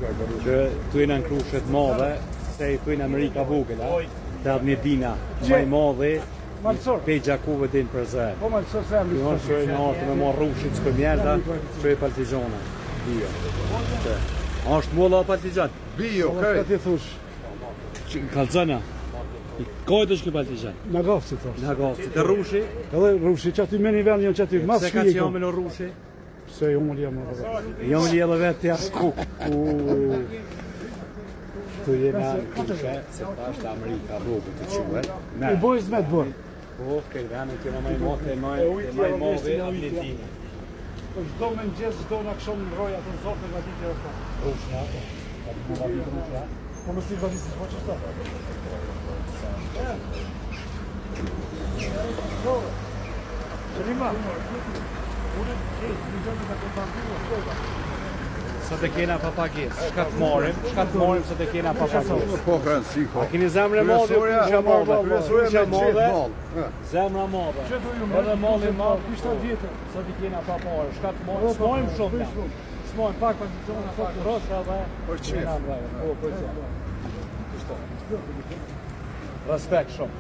Që tu jena në krushet madhe, se tu jena Amerika vogëla, të adhë një dina maj madhe, pe Gjakove din për zë. Që e në artë me marrë rushit s'kë mjerda, që e partizana. Bio. Ashtë molla partizan? Bio, kaj. Kalzana? Kojt është kë partizan? Në gafësit, thoshtë. Në gafësit. Të rushi? Edhe rushi, që aty meni vend janë që aty mas Se ka që jam e në rushi? Se jo më liam në Jo më edhe vetë të jasku. Tu jena në krushe, se ta është Amerika vogët të quhe. I bojës me të bërë. Po, kej vene të jena maj mote, maj modhe, atletini. Shdo me në gjesë, shdo në këshon në roja të në zotë në vati të rëka. Rushna, Po më si vati si shpo që shta. Qërima. Sa të kena papages, shka të marim sa të kena papages. Po, kanë si, ko. A keni zemre madhe, kusha madhe, zemra madhe. Edhe madhe madhe, Kishta vjetër. sa të kena papare, shka të marim, smojmë shumë na. Smojmë pak për të gjona, pak rosha dhe... Për qef. Po, për qef. Respekt shumë.